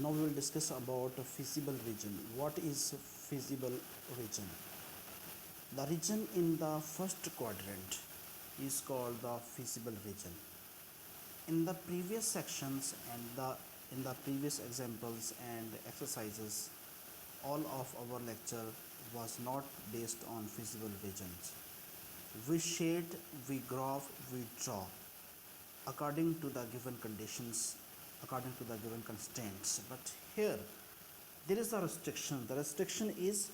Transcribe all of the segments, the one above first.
now we will discuss about a feasible region. What is feasible region? The region in the first quadrant is called the feasible region. In the previous sections and in the previous examples and exercises, all of our lecture was not based on feasible regions. We shade, we graph, we draw according to the given conditions, according to the given constraints. But here there is a restriction. The restriction is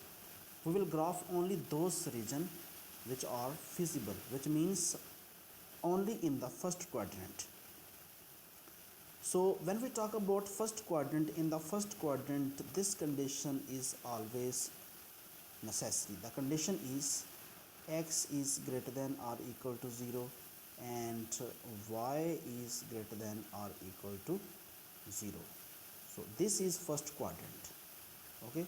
we will graph only those regions which are feasible, which means only in the first quadrant. So when we talk about first quadrant, in the first quadrant this condition is always necessary. The condition is x is greater than or equal to 0 and y is greater than or equal to 0. So this is first quadrant. Okay,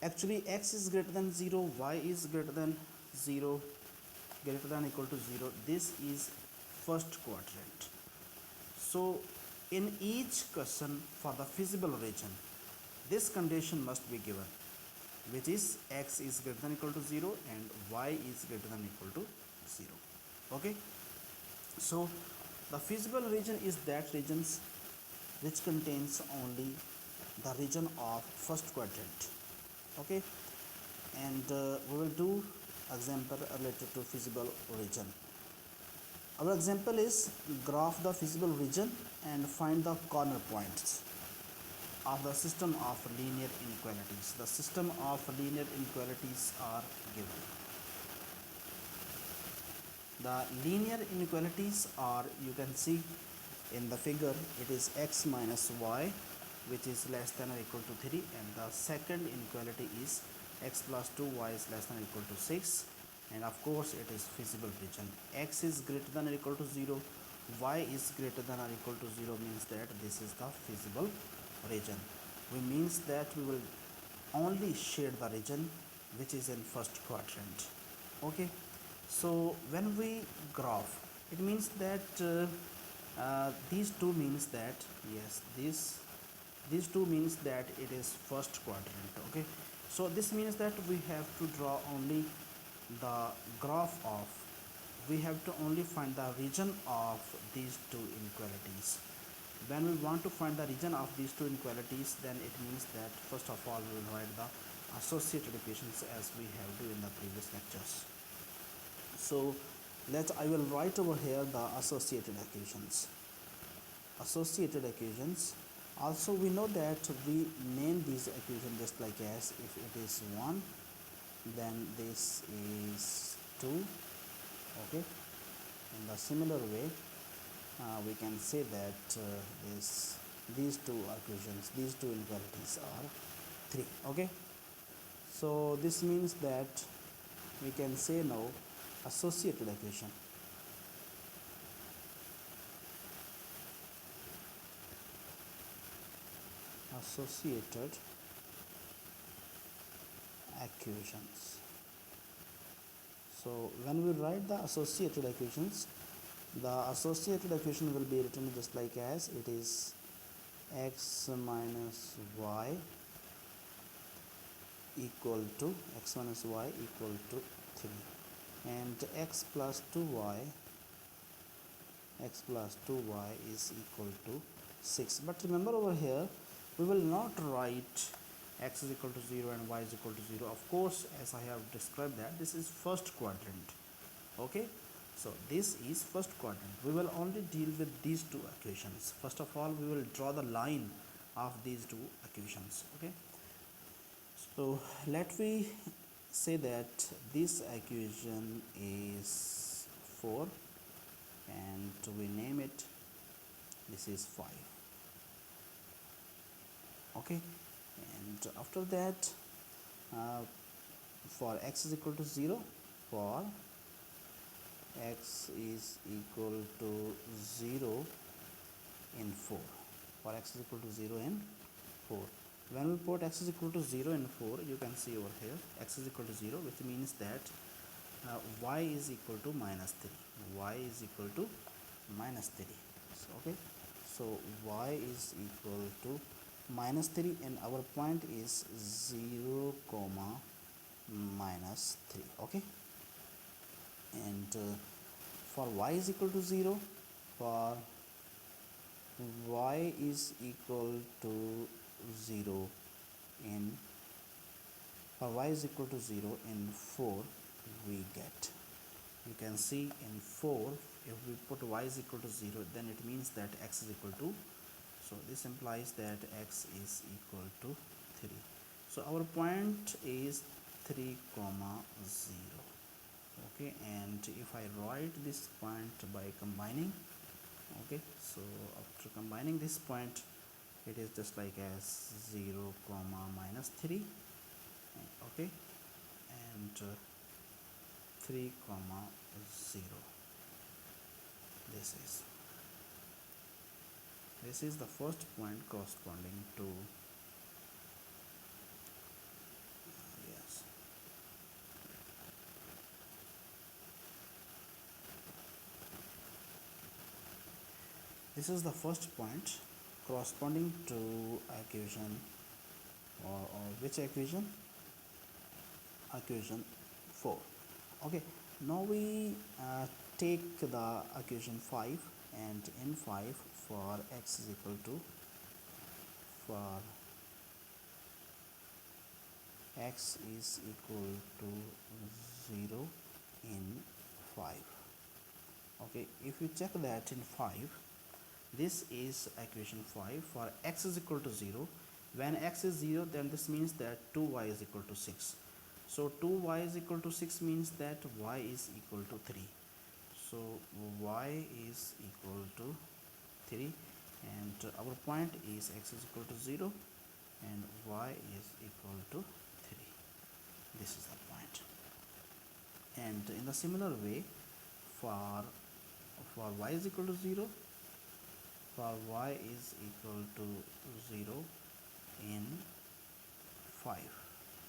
actually x is greater than 0, y is greater than 0, greater than or equal to 0. This is first quadrant. So in each question for the feasible region, this condition must be given, which is x is greater than or equal to 0 and y is greater than or equal to 0. Okay, so the feasible region is that regions which contains only the region of first quadrant. Okay, and we will do example related to feasible region. Our example is graph the feasible region and find the corner points of the system of linear inequalities. The system of linear inequalities are given. The linear inequalities are, you can see in the figure, it is x minus y which is less than or equal to 3, and the second inequality is x plus 2y is less than or equal to 6, and of course it is feasible region. X is greater than or equal to 0, y is greater than or equal to 0 means that this is the feasible region. We means that we will only shade the region which is in first quadrant. Okay, so when we graph, it means that these two means that, yes, these two means that it is first quadrant. Okay, so this means that we have to draw only the graph of, we have to only find the region of these two inequalities. When we want to find the region of these two inequalities, then it means that first of all we will write the associated equations as we have do in the previous lectures. So I will write over here the associated equations. Associated equations. Also we know that we name these equations just like as, if it is 1, then this is 2. Okay, in the similar way we can say that these two equations, these two inequalities are 3. Okay, so this means that we can say now associated equation. Associated equations. So when we write the associated equations, the associated equation will be written just like as, it is x minus y equal to, x minus y equal to 3, and x plus 2y is equal to 6. But remember over here we will not write x is equal to 0 and y is equal to 0. Of course, as I have described that this is first quadrant. Okay, so this is first quadrant. We will only deal with these two equations. First of all we will draw the line of these two equations. Okay, so let me say that this equation is 4 and we name it, this is 5. Okay, and after that for x is equal to 0, for x is equal to 0 in 4, for x is equal to 0 in 4. When we put x is equal to 0 in 4, you can see over here x is equal to 0, which means that y is equal to minus 3, y is equal to minus 3. So, okay, so y is equal to minus 3 and our point is 0 comma minus 3. Okay, and for y is equal to 0, for y is equal to 0 in for y is equal to 0 in 4, we get, you can see in 4, if we put y is equal to 0, then it means that x is equal to, so this implies that x is equal to 3. So our point is 3 comma 0. Okay, and if I write this point by combining, okay, so after combining this point, it is just like as 0 comma minus 3. Okay, and 3 comma 0. This is the first point corresponding to yes, this is the first point corresponding to equation, or which equation? Equation 4. Okay, now we take the equation 5, and in 5, for x is equal to, for x is equal to 0 in 5. Okay, if you check that in 5, this is equation 5, for x is equal to 0. When x is 0, then this means that 2y is equal to 6. So 2y is equal to 6 means that y is equal to 3. So y is equal to 3, and our point is x is equal to 0 and y is equal to 3. This is the point. And in the similar way, for y is equal to 0, for y is equal to 0 in 5,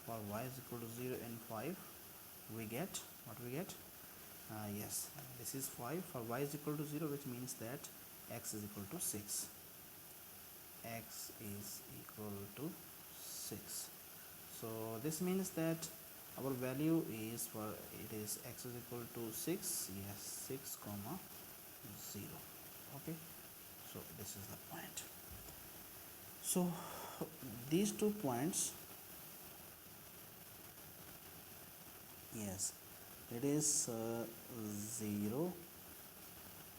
for y is equal to 0 in 5, we get what we get, yes, this is 5, for y is equal to 0, which means that x is equal to 6, x is equal to 6. So this means that our value is, for it is x is equal to 6, yes, 6 comma 0. Okay, so this is the point. So these 2 points, yes, it is 0,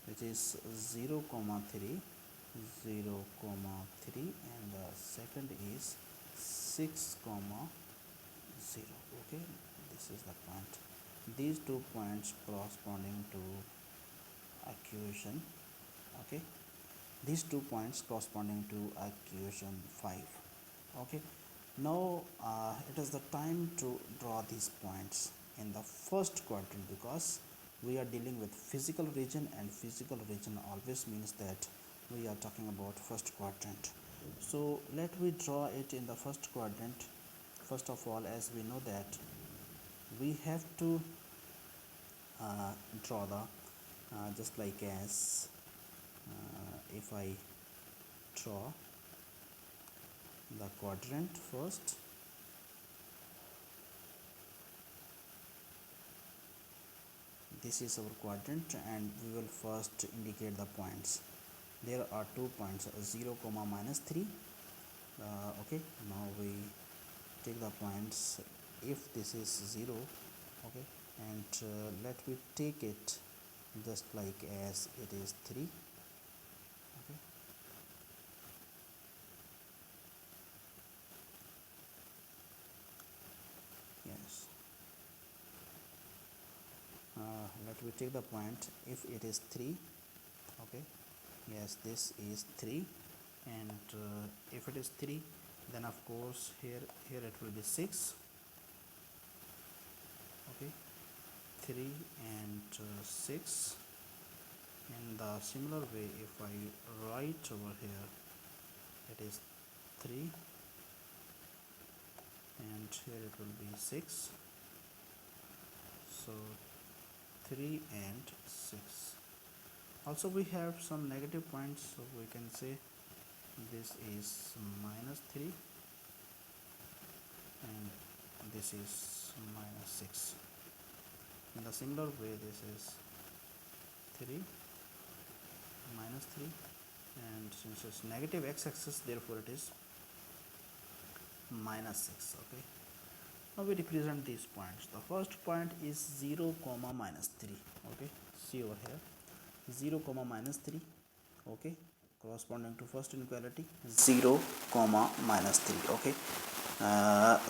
which is 0 comma 3, 0 comma 3, and the second is 6 comma 0. Okay, this is the point. These 2 points corresponding to equation, okay, these 2 points corresponding to equation 5. Okay, now it is the time to draw these points in the first quadrant, because we are dealing with physical region, and physical region always means that we are talking about first quadrant. So let me draw it in the first quadrant. First of all, as we know that we have to draw the just like as if I draw the quadrant first, this is our quadrant, and we will first indicate the points. There are 2 points, 0 comma minus 3. Okay, now we take the points, if this is 0, okay, and let me take it just like as it is 3. Okay, yes, let me take the point, if it is 3, okay, yes, this is 3, and if it is 3, then of course here it will be 6. Okay, 3 and 6. In the similar way, if I write over here, it is 3, and here it will be 6. So 3 and 6. Also we have some negative points, so we can say this is minus minus 3 and this is minus 6. In the similar way, this is 3 minus 3, and since it's negative x-axis, therefore it is minus 6. Okay, now we represent these points. The first point is 0 comma minus 3. Okay, see over here, 0 comma minus 3. Okay, corresponding to first inequality, 0 comma minus 3. Okay,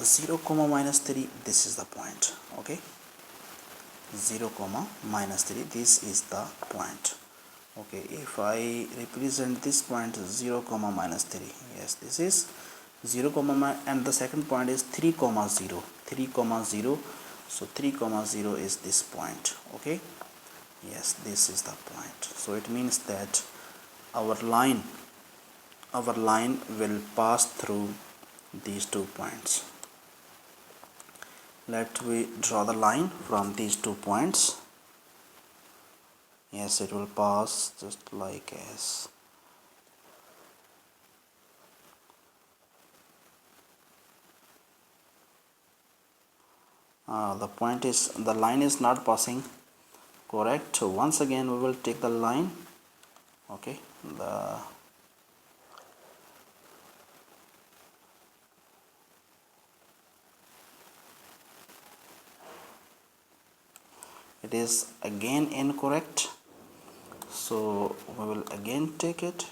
0 comma minus 3, this is the point. Okay, 0 comma minus 3, this is the point. Okay, if I represent this point 0 comma minus 3, yes, this is 0 comma and the second point is 3 comma 0, 3 comma 0, so 3 comma 0 is this point. Okay, yes, this is the point. So it means that our line will pass through these 2 points. Let we draw the line from these 2 points. Yes, it will pass just like as. The line is not passing correct. So once again we will take the line. Okay, it is again incorrect, so we will again take it.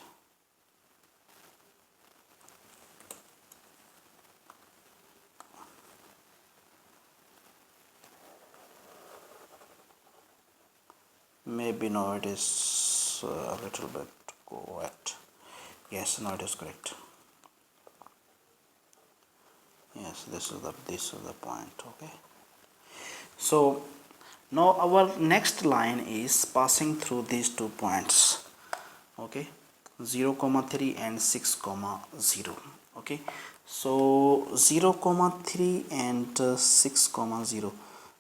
Maybe no, it is a little bit correct. Yes, no, it is correct. Yes, this is the point. Okay, so now our next line is passing through these 2 points. Okay, 0 comma 3 and 6 comma 0. Okay, so 0 comma 3 and 6 comma 0,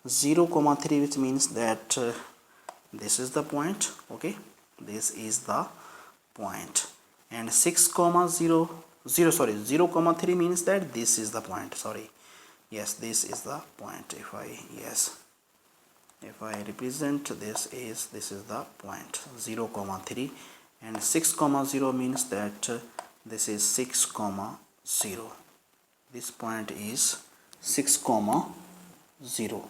0 comma 3, which means that this is the point. Okay, this is the point, and 6 comma 0 comma 3 means that this is the point. Sorry, yes, this is the point. If I represent this is the point 0 comma 3, and 6 comma 0 means that this is 6 comma 0. This point is 6 comma 0.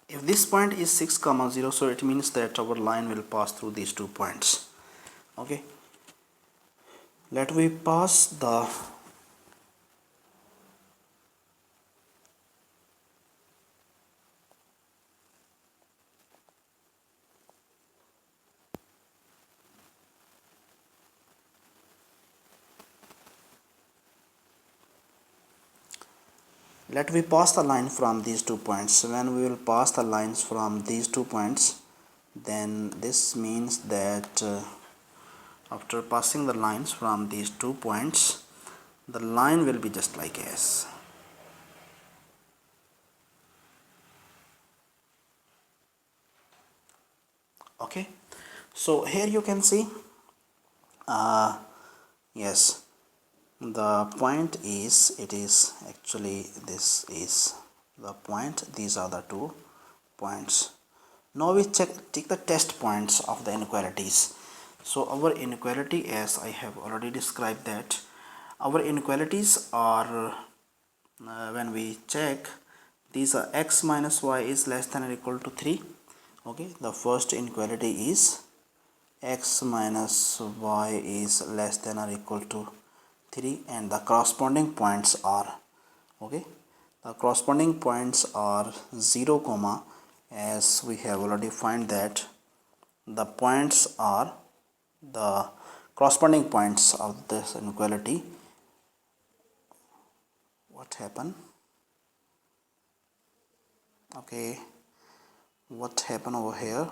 If this point is 6 comma 0, so it means that our line will pass through these 2 points. Okay, let we pass the line from these 2 points. When we will pass the lines from these 2 points, then this means that after passing the lines from these 2 points, the line will be just like as. Okay, so here you can see yes, the point is, it is actually, this is the point, these are the 2 points. Now we take the test points of the inequalities. So our inequality, as I have already described, that our inequalities are when we check, these are x minus y is less than or equal to 3. Okay, the first inequality is x minus y is less than or equal to 3, and the corresponding points are, okay, the corresponding points are 0 comma, as we have already find that the points are the corresponding points of this inequality. What happened? Okay, what happened over here?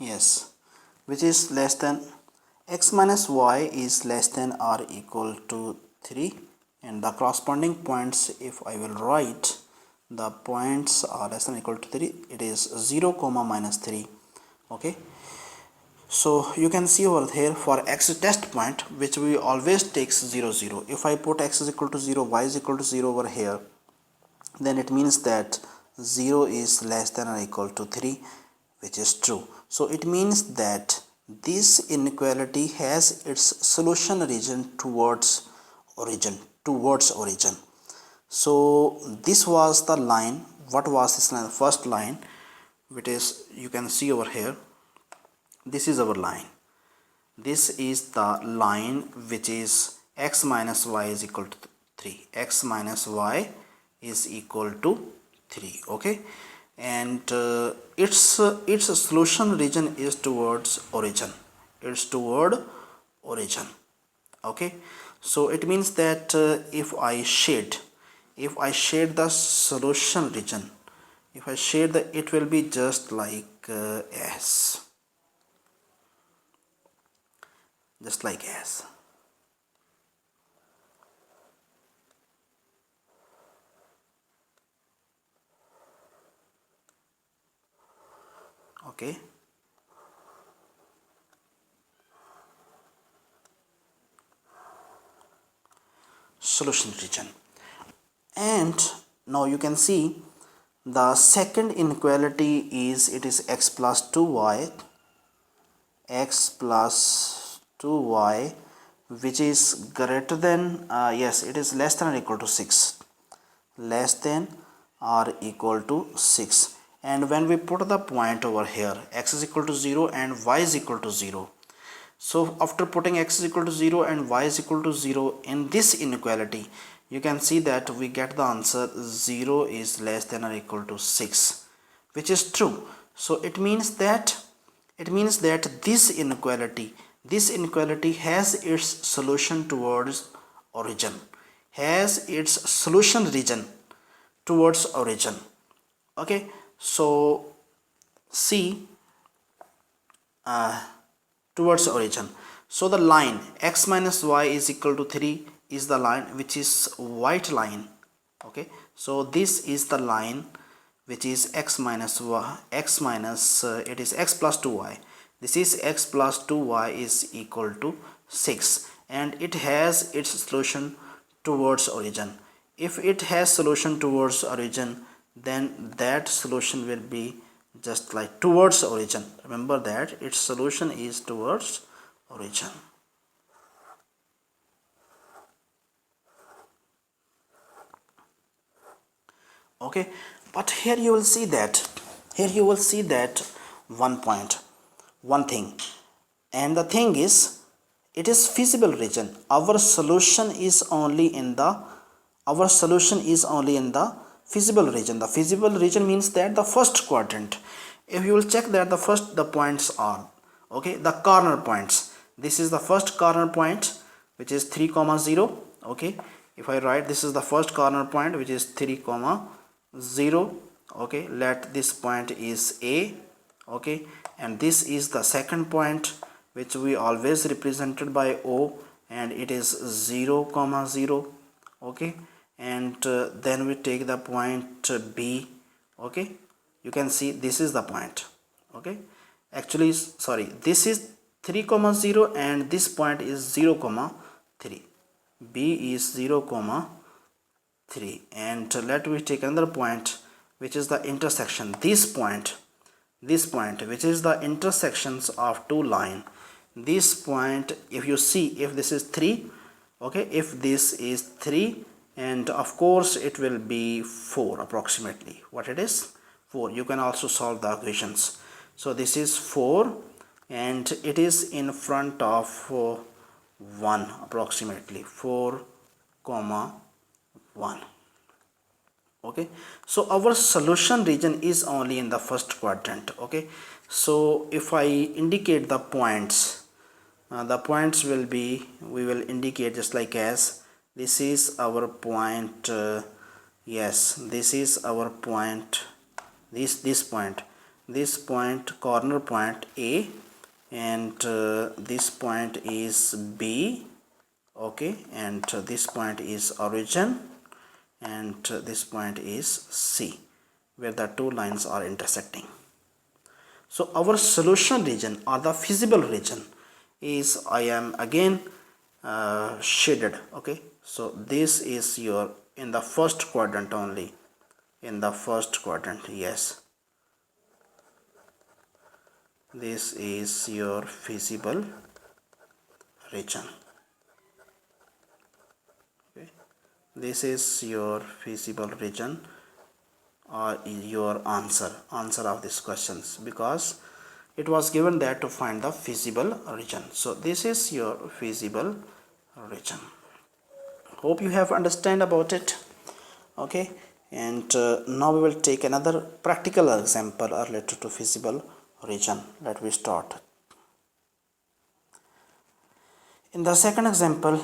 yes, which is less than x minus y is less than or equal to 3, and the corresponding points, if I will write the points are less than or equal to 3, it is 0 comma minus 3. Okay, so you can see over here for x test point, which we always takes 0 0, if I put x is equal to 0, y is equal to 0 over here, then it means that 0 is less than or equal to 3, which is true. So it means that this inequality has its solution region towards origin. So this was the line. What was this line? The first line, which is, you can see over here, this is our line. This is the line which is x minus y is equal to 3. X minus y is equal to 3. Okay, and its solution region is towards origin. It's toward origin. Okay, so it means that if I shade the solution region, if I shade the, it will be just like as, just like as. Okay, solution region. And now you can see the second inequality is, it is x plus 2y, x plus 2y, which is greater than yes, it is less than or equal to 6, less than or equal to 6. And when we put the point over here, x is equal to 0 and y is equal to 0, so after putting x is equal to 0 and y is equal to 0 in this inequality, you can see that we get the answer 0 is less than or equal to 6, which is true. So it means that this inequality has its solution towards origin, has its solution region towards origin. Okay, so see, towards origin. So the line x minus y is equal to 3 is the line which is white line. Okay, so this is the line which is x minus y, it is x plus 2y. This is x plus 2y is equal to 6, and it has its solution towards origin. If it has solution towards origin, then that solution will be just like towards origin. Remember that its solution is towards origin. Okay, but here you will see that one point, one thing, and the thing is, it is feasible region. Our solution is only in the feasible region. The feasible region means that the first quadrant. If you will check that the points are, okay, the corner points. This is the first corner point, which is 3 comma 0. Okay, if I write, this is the first corner point, which is 3 comma 0. Okay, let this point is A. Okay, and this is the second point, which we always represented by O, and it is 0 comma 0. Okay, and then we take the point B. Okay, you can see this is the point. Okay, actually, sorry, this is 3 comma 0 and this point is 0 comma 3. B is 0 comma 3, and let me take another point, which is the intersection. This point, which is the intersections of two lines. This point, if you see, if this is 3, okay, if this is 3, and of course it will be 4 approximately. What it is? 4. You can also solve the equations. So this is 4, and it is in front of 1 approximately, 4 comma 1. Okay, so our solution region is only in the first quadrant. Okay, so if I indicate the points, the points will be, we will indicate just like as, this is our point, yes, this is our point, this point, this point corner point A, and this point is B, okay, and this point is origin, and this point is C, where the two lines are intersecting. So our solution region or the feasible region is, I am again shaded, okay. So this is your in the first quadrant only, in the first quadrant, yes, this is your feasible region, okay. This is your feasible region, or your answer of these questions, because it was given there to find the feasible region. So this is your feasible region. Hope you have understand about it, okay. And now we will take another practical example related to feasible region. Let me start. In the second example,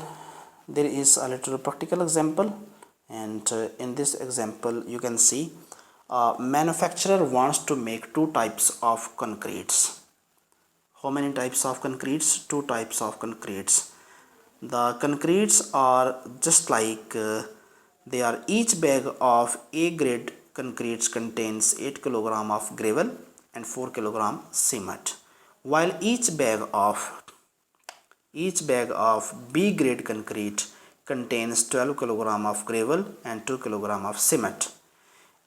there is a little practical example, and in this example you can see a manufacturer wants to make two types of concretes. How many types of concretes? Two types of concretes. The concretes are just like they are, each bag of A grade concretes contains 8 kg of gravel and 4 kg cement, while each bag of B grade concrete contains 12 kg of gravel and 2 kg of cement.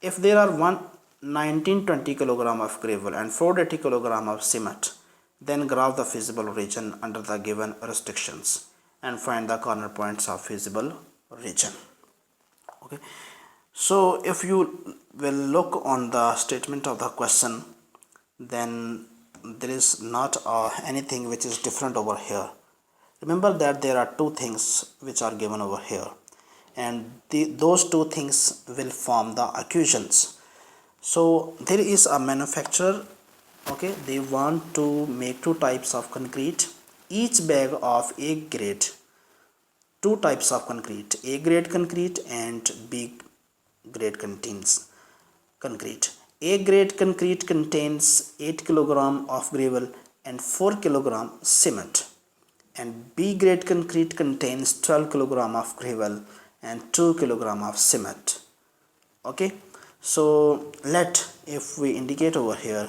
If there are 1920 kg of gravel and 480 kg of cement, then graph the feasible region under the given restrictions and find the corner points of feasible region. Okay, so if you will look on the statement of the question, then there is not anything which is different over here. Remember that there are two things which are given over here, and those two things will form the equations. So there is a manufacturer, okay, they want to make two types of concrete, each bag of A grade, two types of concrete, A grade concrete and B grade concrete. A grade concrete contains 8 kg of gravel and 4 kg cement, and B grade concrete contains 12 kg of gravel and 2 kg of cement, okay. So if we indicate over here,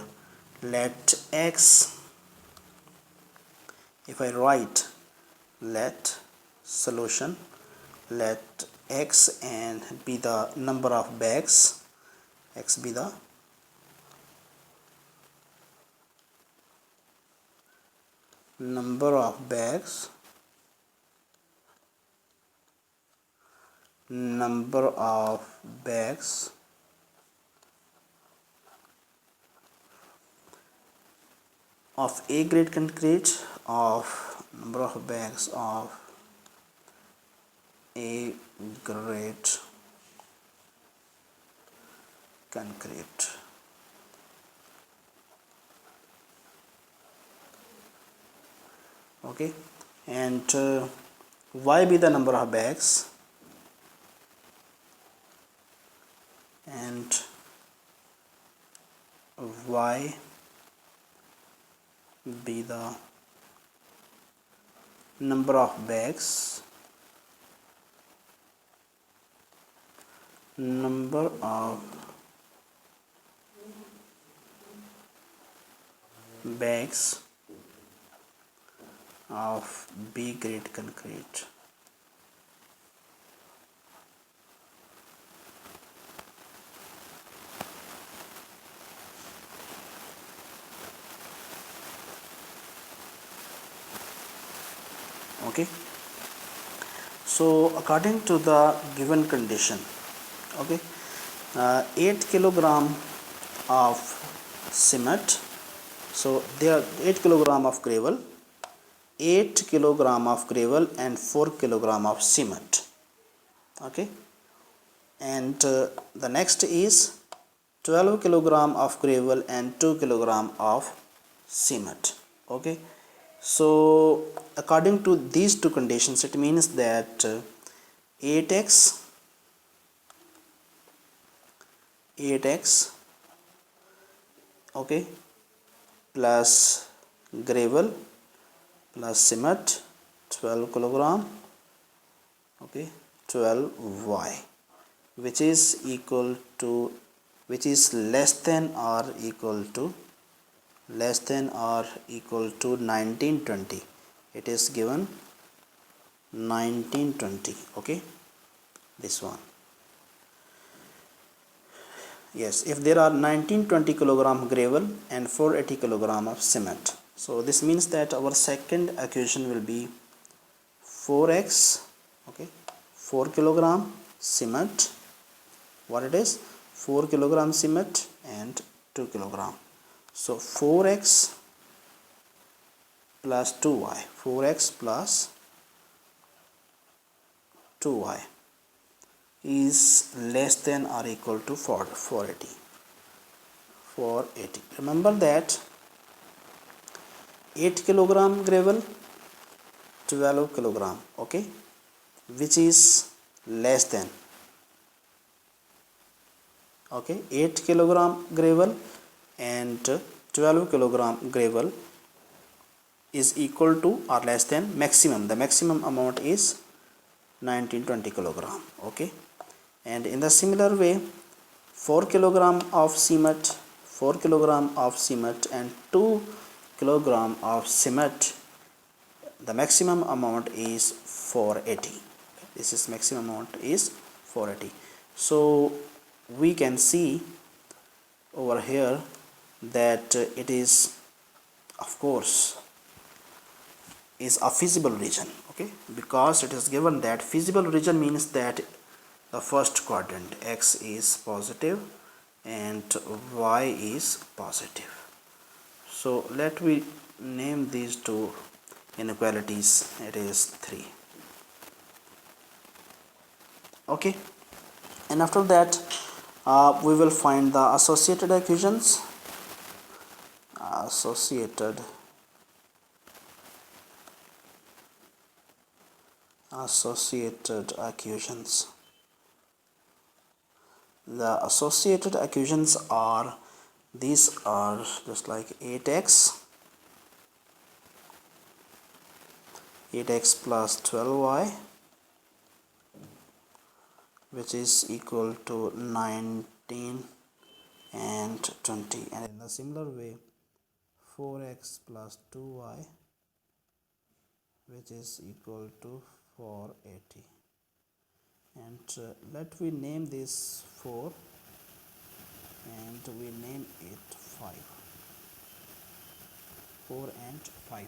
let X, if I write let solution, let X and be the number of bags, X be the number of bags, of A grade concrete, of number of bags of A grade concrete. Okay, and Y be the number of bags, and Y be the number of bags, of B grade concrete. Okay, so according to the given condition, okay, 8 kg of cement, so there are 8 kg of gravel, 8 kg of gravel and 4 kg of cement, okay, and the next is 12 kg of gravel and 2 kg of cement, okay. So according to these two conditions, it means that 8x okay, plus gravel plus cement 12 kilogram, okay, 12y, which is equal to, which is less than or equal to 1920. It is given 1920, okay, this one. Yes, if there are 1920 kilogram gravel and 480 kilogram of cement, so this means that our second equation will be 4x, okay, 4 kilogram cement, what it is, 4 kilogram cement and 2 kilogram, so 4x plus 2y, 4x plus 2y is less than or equal to 480. Remember that 8 kilogram gravel, 12 kilogram, okay, which is less than, okay, 8 kilogram gravel and 12 kilogram gravel is equal to or less than maximum, the maximum amount is 1920 kilogram, okay. And in the similar way 4 kilogram of cement, 4 kilogram of cement and 2 kilogram of cement, the maximum amount is 480. This is maximum amount is 480. So we can see over here that it is, of course, is a feasible region, okay, because it is given that feasible region means that the first quadrant x is positive and y is positive. So let me name these two inequalities. It is 3, okay, and after that we will find the associated equations. Associated equations. The associated equations are, these are just like 8x plus 12y, which is equal to 19 and 20, and in a similar way 4x plus 2y, which is equal to 480. And let we name this 4 and we name it 5, 4 and 5,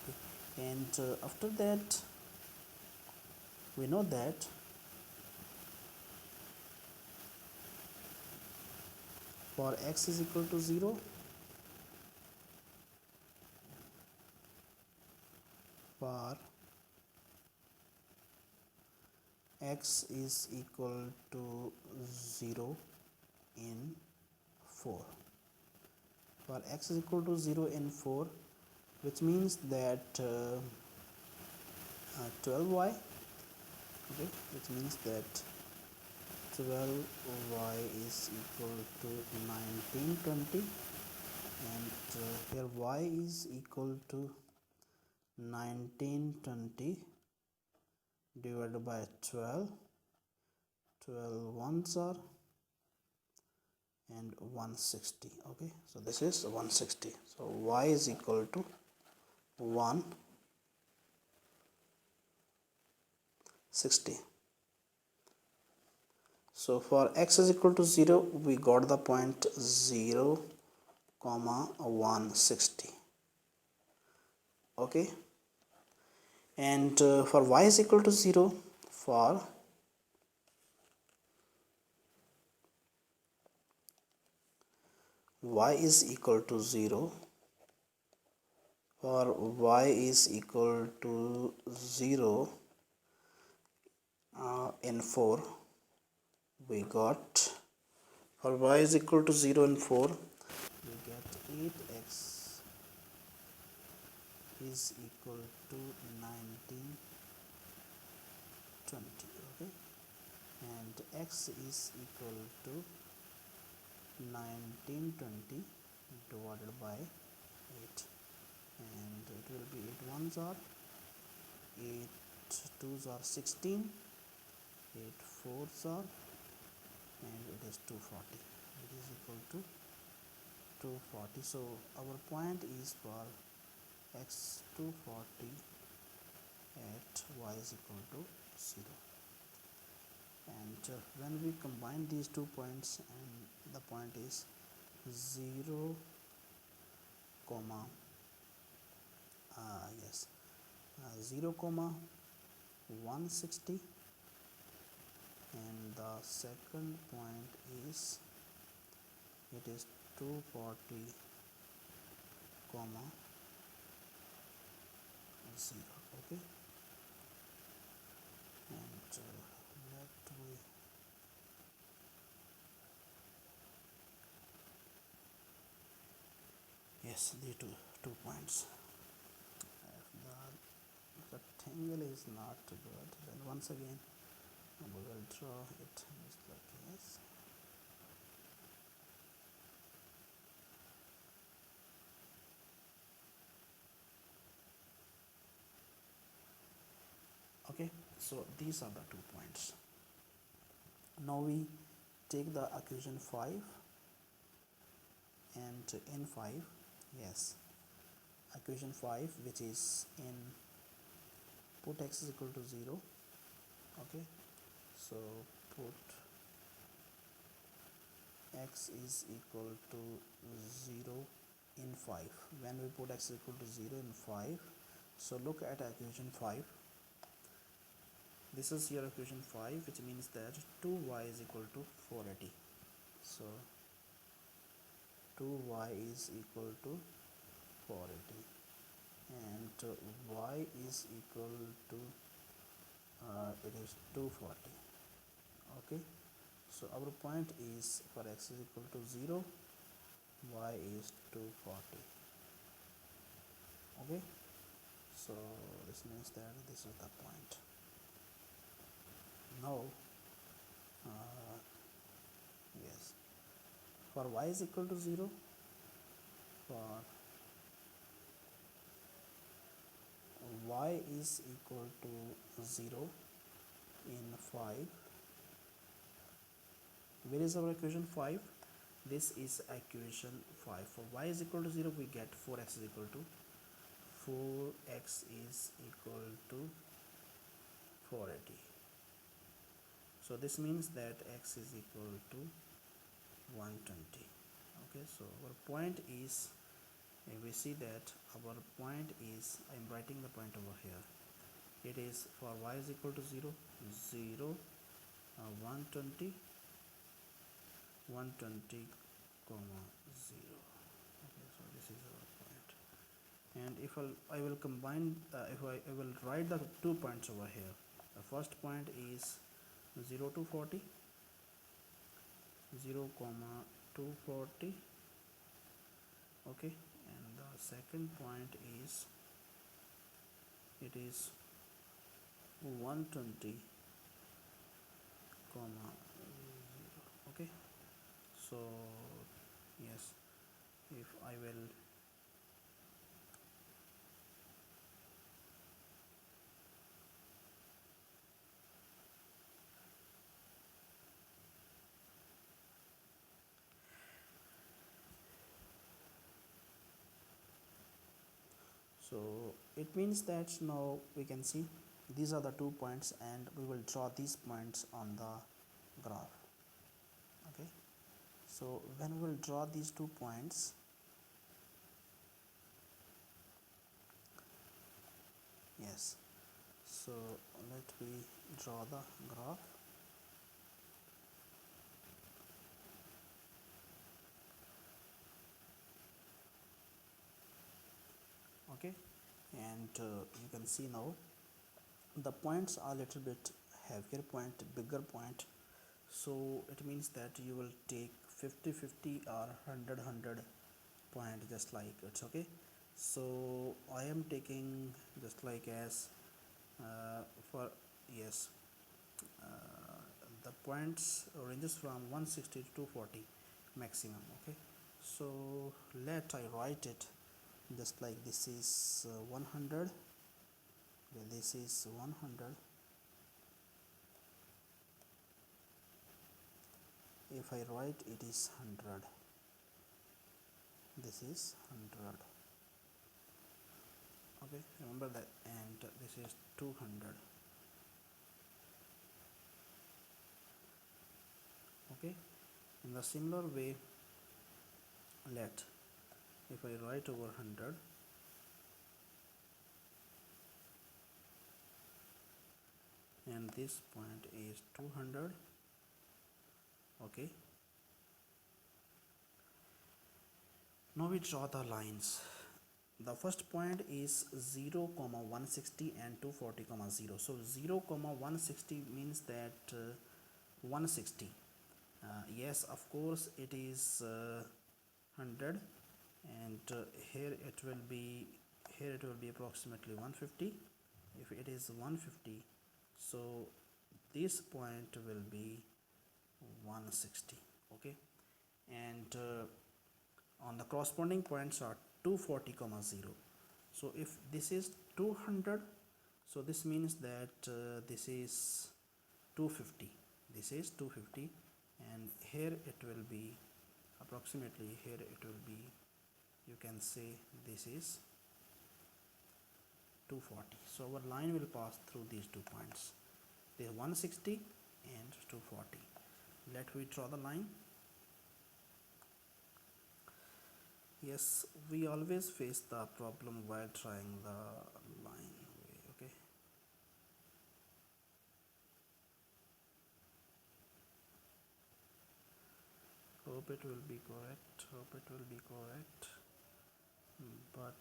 okay. And after that we know that for x is equal to 0, for x is equal to 0 in 4, for x is equal to 0 in 4, which means that 12y, okay, which means that 12y is equal to 1920, and here y is equal to 1920 divided by 12, 12 ones are and 160, okay, so this is 160, so y is equal to 160. So for x is equal to 0, we got the point 0 comma 160, okay. And for y is equal to 0, for y is equal to 0, for y is equal to 0 in 4, we got, for y is equal to 0 in 4, we get 8x is equal to 1920, okay, and x is equal to 19 1820 divided by 8, and it will be 8 ones are 8 twos are 16, 8 fours are, and it is 240. It is equal to 240. So our point is for x 240 at y is equal to 0. And when we combine these 2 points, and the point is 0 comma 0 comma 160, and the second point is it is 240 comma 0. Okay, and let we yes, the two points. If the rectangle is not good, then once again we will draw it just like this. Okay, so these are the 2 points. Now we take the equation 5, and in 5, yes, equation 5, which is in put x is equal to 0. Okay, so put x is equal to 0 in 5. When we put x is equal to 0 in 5, so look at equation 5. This is your equation 5, which means that 2y is equal to 480. So 2y is equal to 480, and y is equal to it is 240. Okay, so our point is for x is equal to 0, y is 240. Okay, so this means that this is the point. Now yes, for y is equal to 0, for y is equal to 0 in 5. Where is our equation 5? This is equation 5. For y is equal to 0, we get 4x is equal to 480. So this means that x is equal to 120. Okay, so our point is, we see that our point is, I am writing the point over here. It is for y is equal to 0, 0, 120, 120 comma 0. Okay, so this is our point. And if I will combine, if I will write the 2 points over here. The first point is 0 to 40, 0 comma 240. Okay, and the second point is it is 120 comma 0. Okay, so yes, if I will so it means that now we can see these are the 2 points, and we will draw these points on the graph. Okay, so when we will draw these 2 points, yes, so let me draw the graph. Okay, and you can see now the points are a little bit heavier point, bigger point, so it means that you will take 50-50 or 100-100 point, just like it's okay. So I am taking just like as for yes, the points ranges from 160 to 240 maximum. Okay, So let I write it just like this is 100, this is 100. If I write it is 100, this is 100. Okay, remember that. And this is 200. Okay, in the similar way, let if I write over 100, and this point is 200. Okay, now we draw the lines. The first point is 0 comma 160 and 240 comma 0. So 0 comma 160 means that 160. Yes, of course it is 100, and here it will be approximately 150. If it is 150, so this point will be 160. Okay, and on the corresponding points are 240 comma 0. So if this is 200, so this means that this is 250, this is 250, and here it will be approximately, here it will be, you can say this is 240. So our line will pass through these 2 points, the 160 and 240. Let we draw the line. Yes, we always face the problem while drawing the line. Okay, hope it will be correct, hope it will be correct, but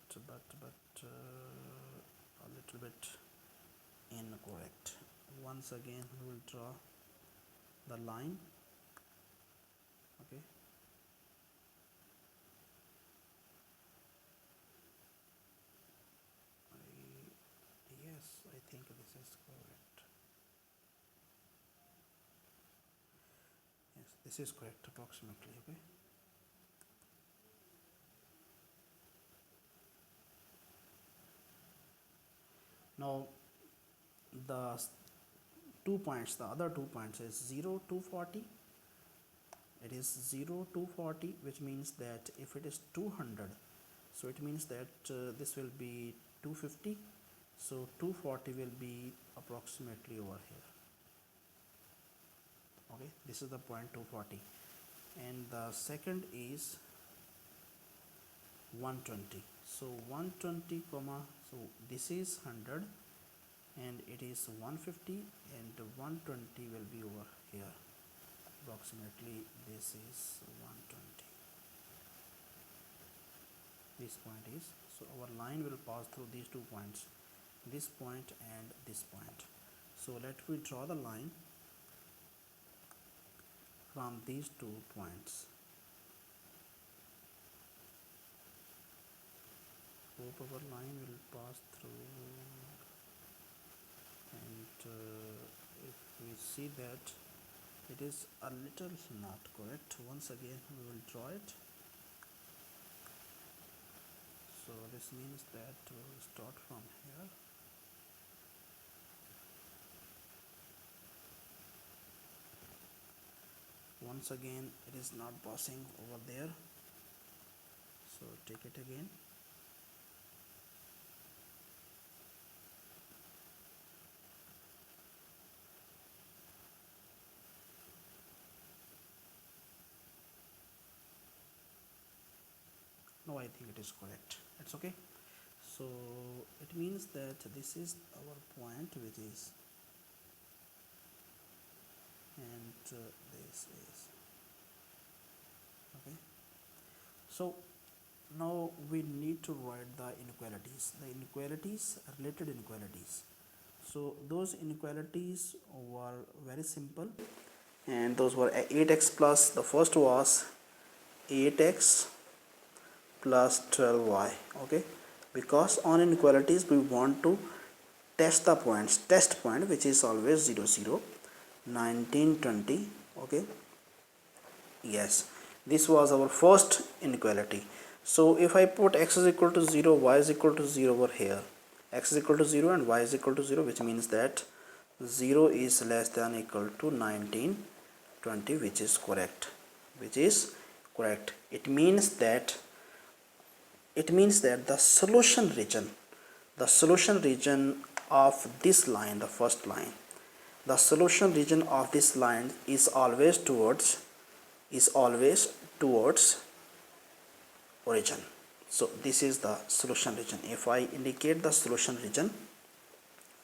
a little bit incorrect. Once again we will draw the line. Okay, yes, I think this is correct. Yes, this is correct approximately. Okay, now the 2 points, the other 2 points is 0 to 40. It is 0 to 40, which means that if it is 200, so it means that this will be 250, so 240 will be approximately over here. Okay, this is the point 240. And the second is 120, so 120 comma, so this is 100 and it is 150, and 120 will be over here, approximately this is 120. This point is, so our line will pass through these 2 points, this point and this point. So let we draw the line from these 2 points. Hope our line will pass through, and if we see that it is a little not correct, once again we will draw it. So this means that we will start from here. Once again it is not passing over there, so take it again. No, I think it is correct, it's okay. So it means that this is our point, which is, and this is okay. So now we need to write the inequalities, related inequalities. So those inequalities were very simple, and those were 8x plus, the first was 8x plus 12y. Okay, because on inequalities we want to test the points, test point, which is always 0 0, 19 20. Okay, yes, This was our first inequality. So if I put x is equal to 0, y is equal to 0 over here, x is equal to 0 and y is equal to 0, which means that 0 is less than or equal to 19, 20, which is correct. It means that the solution region of this line, the first line, the solution region of this line is always towards origin. So this is the solution region. If I indicate the solution region,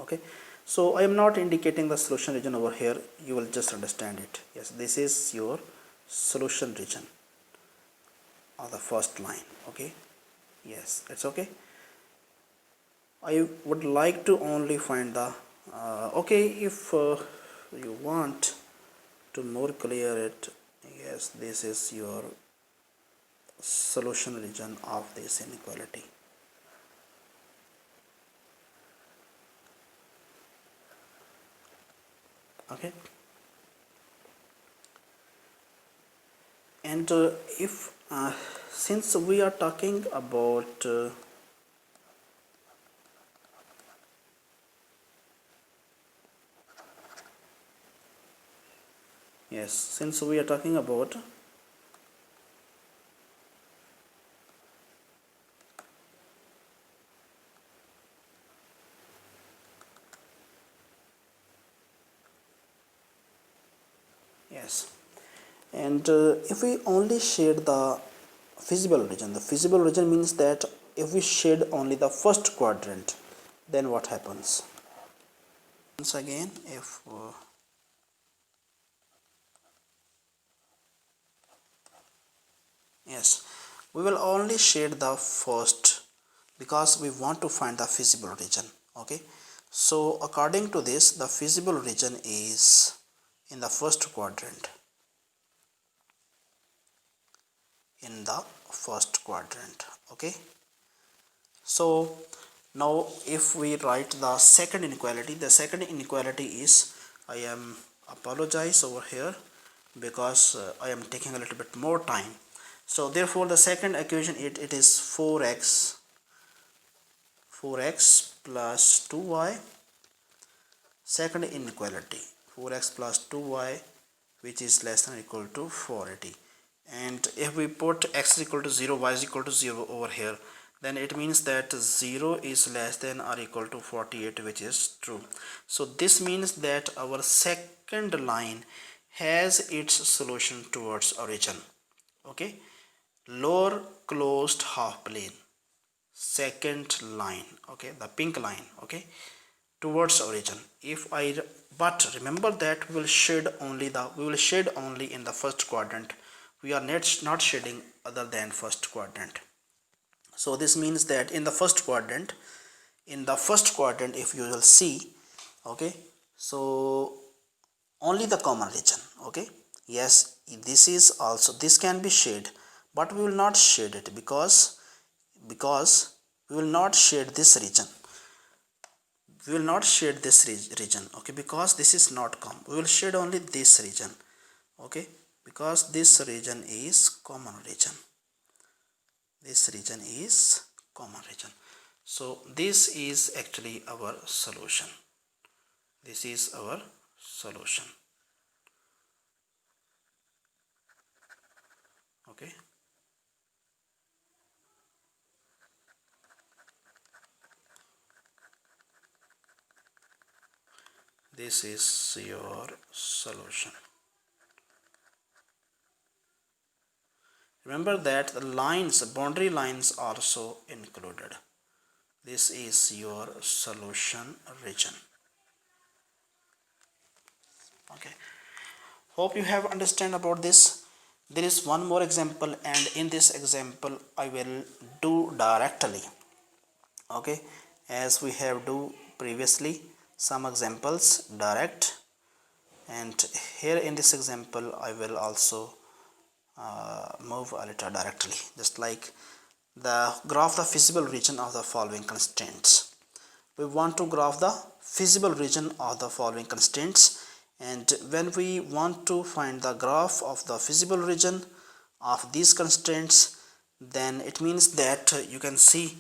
okay, so I am not indicating the solution region over here, you will just understand it. Yes, this is your solution region of the first line. Okay, yes, it's okay. I would like to only find the okay, if you want to more clear it, yes, this is your solution region of this inequality. Okay, and if since we are talking about yes, since we are talking about yes, and if we only shade the feasible region means that if we shade only the first quadrant, then what happens? Once again, if yes, we will only shade the first because we want to find the feasible region. Okay, so according to this, the feasible region is in the first quadrant. Okay, so now if we write the second inequality, is, I am apologize over here because I am taking a little bit more time. So therefore the second equation, it is 4x plus 2y. Second inequality, 4x plus 2y, which is less than or equal to 480. And if we put x is equal to 0, y is equal to 0 over here, then it means that 0 is less than or equal to 48, which is true. So this means that our second line has its solution towards origin. Okay, lower closed half plane, second line, okay, the pink line, okay, towards origin. But remember that we will shade only in the first quadrant. We are not shading other than first quadrant. So this means that in the first quadrant, if you will see, okay, so only the common region. Okay, yes, this can be shaded, but we will not shade it because we will not shade this region. Okay, because this is not common. We will shade only this region. Okay, because this region is common region. So this is actually our solution. Okay, this is your solution. Remember that the boundary lines are also included. This is your solution region. Okay, hope you have understand about this. There is one more example, and in this example I will do directly. Okay, as we have do previously some examples direct, and here in this example I will also move a little directly, just like the graph the feasible region of the following constraints. We want to graph the feasible region of the following constraints, and when we want to find the graph of the feasible region of these constraints, then it means that you can see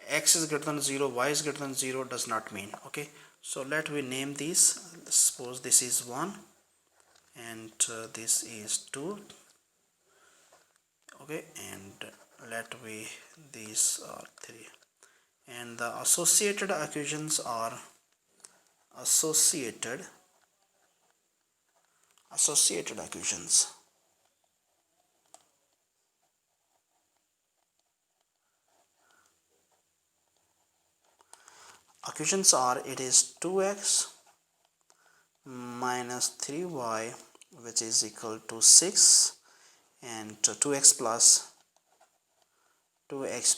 x is greater than 0, y is greater than 0 does not mean. Okay, so let we name these. Suppose this is 1 and this is 2. Okay, and let we these are 3, and the associated equations are associated equations. Equations are, it is 2x minus 3y which is equal to 6, and 2x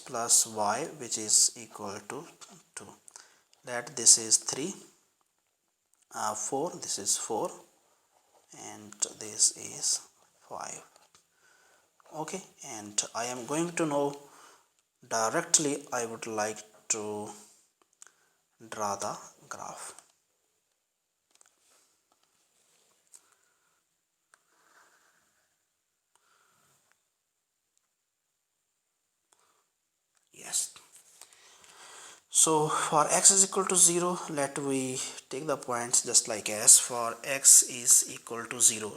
plus y which is equal to 2. Let this is 3, 4, this is 4, and this is 5. Okay, and I am going to know directly. I would like to draw the graph. Yes, so for x is equal to 0, let we take the points just like as for x is equal to 0.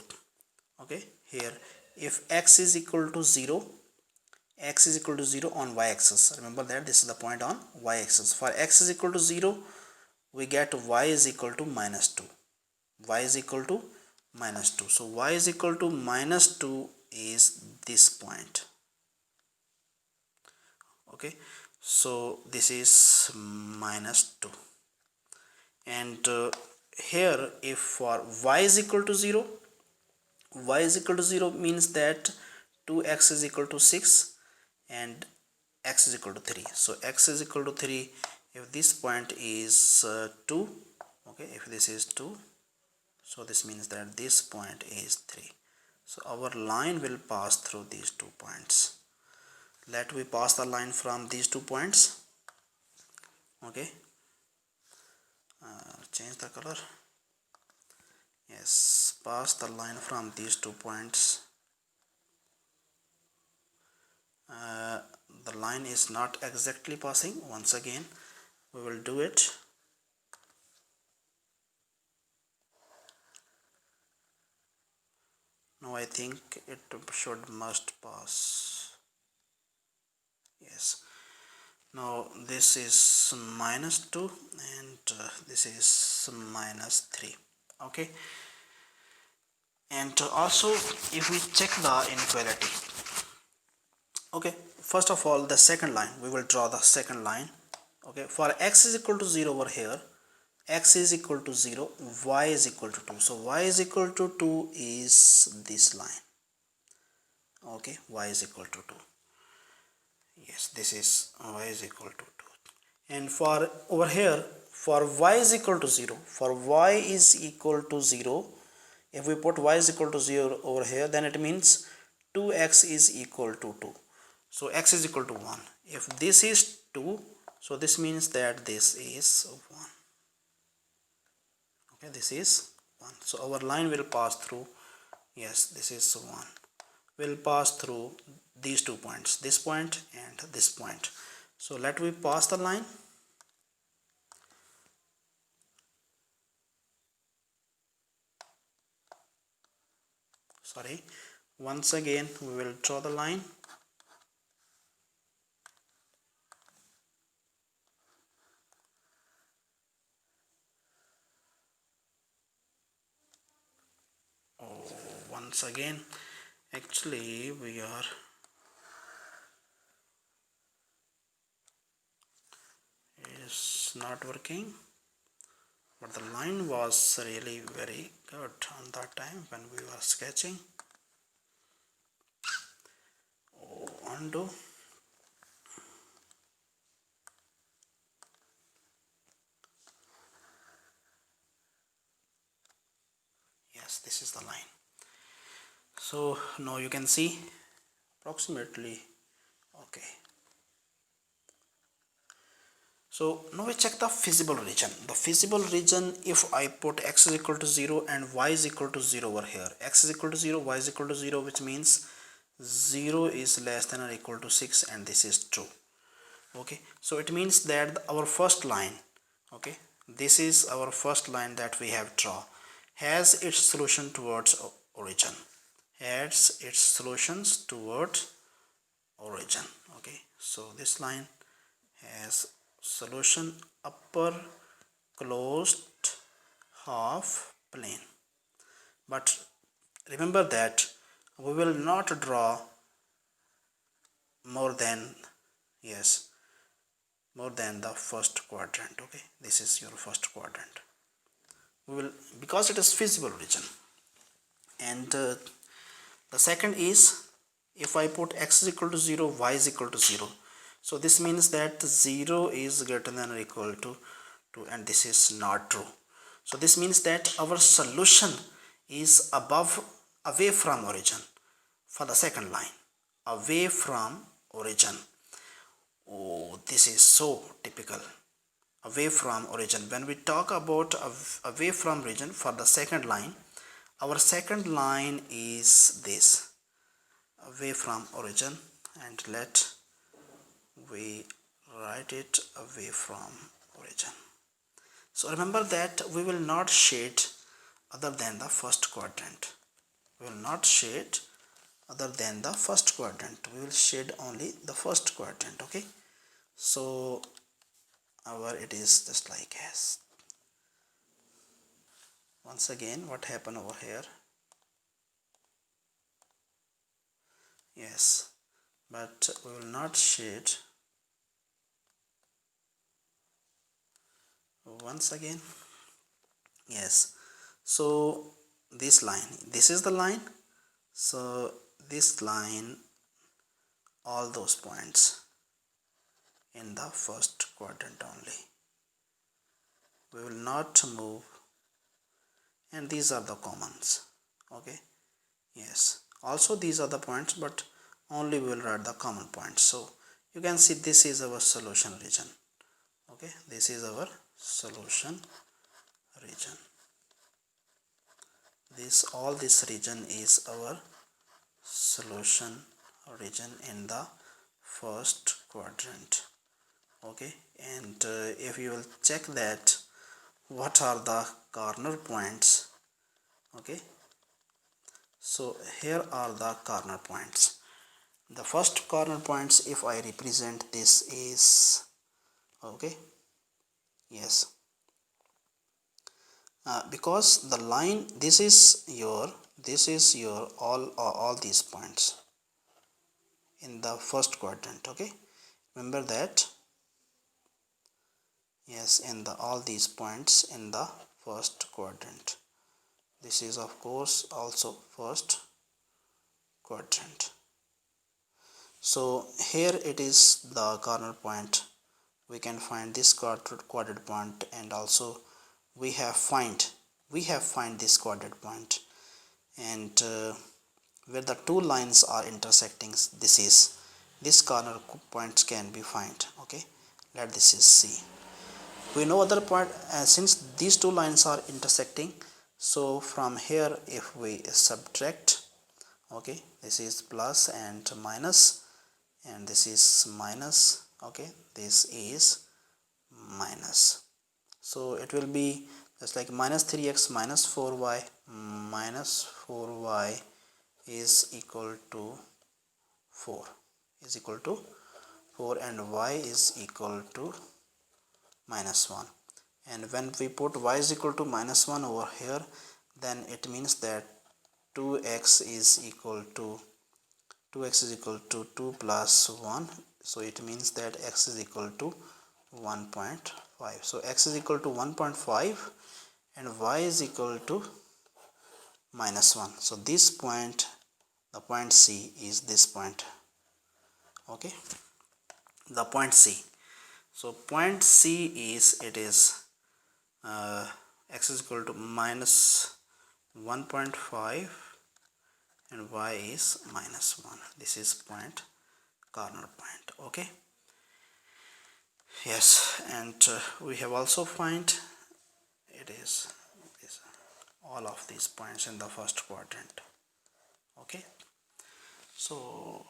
Okay, here if x is equal to 0, x is equal to 0 on y-axis. Remember that this is the point on y-axis. For x is equal to 0, we get y is equal to minus 2. Y is equal to minus 2. So y is equal to minus 2 is this point. Okay, so this is minus 2, and here if for y is equal to 0, y is equal to 0 means that 2x is equal to 6 and x is equal to 3. So x is equal to 3 if this point is 2. Okay, if this is 2, so this means that this point is 3. So our line will pass through these 2 points. Let we pass the line from these 2 points. Okay, change the color. Yes, pass the line from these 2 points. The line is not exactly passing. Once again we will do it. Now I think it must pass. Yes, now this is minus 2 and this is minus 3. Okay, and also if we check the inequality. Okay, first of all the second line, we will draw the second line. Okay, for x is equal to 0 over here, x is equal to 0, y is equal to 2. So y is equal to 2 is this line. Okay, y is equal to 2. Yes, this is y is equal to 2. And for over here, for y is equal to 0, for y is equal to 0, if we put y is equal to 0 over here, then it means 2x is equal to 2. So x is equal to 1. If this is 2, so this means that this is 1. Okay, this is 1. So our line will pass through, yes, this is 1, will pass through these 2 points, this point and this point. So let we pass the line. Sorry, once again we will draw the line. Once again, actually we are is not working, but the line was really very good on that time when we were sketching. Undo. Yes, this is the line. So now you can see approximately. Okay, so now we check the feasible region. The feasible region, if I put x is equal to 0 and y is equal to 0 over here, x is equal to 0, y is equal to 0, which means 0 is less than or equal to 6 and this is true. Okay, so it means that our first line, okay, this is our first line that we have drawn, has its solution towards origin, has its solutions towards origin. Okay, so this line has solution upper closed half plane, but remember that we will not draw more than, yes, more than the first quadrant. Okay, this is your first quadrant. We will, because it is feasible origin. And the second is, if I put x is equal to 0, y is equal to 0, so this means that 0 is greater than or equal to 2, and this is not true. So this means that our solution is away from origin for the second line, away from origin. Oh, this is so typical, away from origin. When we talk about away from origin for the second line, our second line is this, away from origin, and let we write it away from origin. So remember that we will not shade other than the first quadrant. We will not shade other than the first quadrant. We will shade only the first quadrant. Okay, so our it is just like as. Once again, what happened over here? Yes, but we will not shade. Once again, yes, so this line, this is the line, so this line, all those points in the first quadrant only, we will not move, and these are the commons. Okay, yes, also these are the points, but only we will write the common points. So you can see this is our solution region. Okay, this is our solution region. All this region is our solution region in the first quadrant. Okay, and if you will check that what are the corner points, okay, so here are the corner points. The first corner points, if I represent this is, okay, yes, because the line, this is your all these points in the first quadrant. Okay, remember that, yes, in the all these points in the first quadrant. This is of course also first quadrant. So here it is the corner point, we can find this quadrant point, and also we have find this quadrant point, and where the two lines are intersecting, this corner points can be find. Okay, let this is C. We know other point, since these two lines are intersecting, so from here if we subtract, okay, this is plus and minus, and this is minus, okay, this is minus, so it will be just like minus 3x minus 4y is equal to 4, and y is equal to minus 1. And when we put y is equal to minus 1 over here, then it means that 2x is equal to 2 plus 1, so it means that x is equal to 1.5. So x is equal to 1.5 and y is equal to minus 1. So this point, the point C, is this point. Okay, the point C. So point C is, it is x is equal to minus 1.5 and y is minus 1. This is point, corner point. Okay, yes, and we have also find it is all of these points in the first quadrant. Okay, So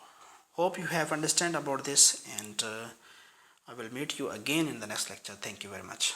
hope you have understand about this, and I will meet you again in the next lecture. Thank you very much.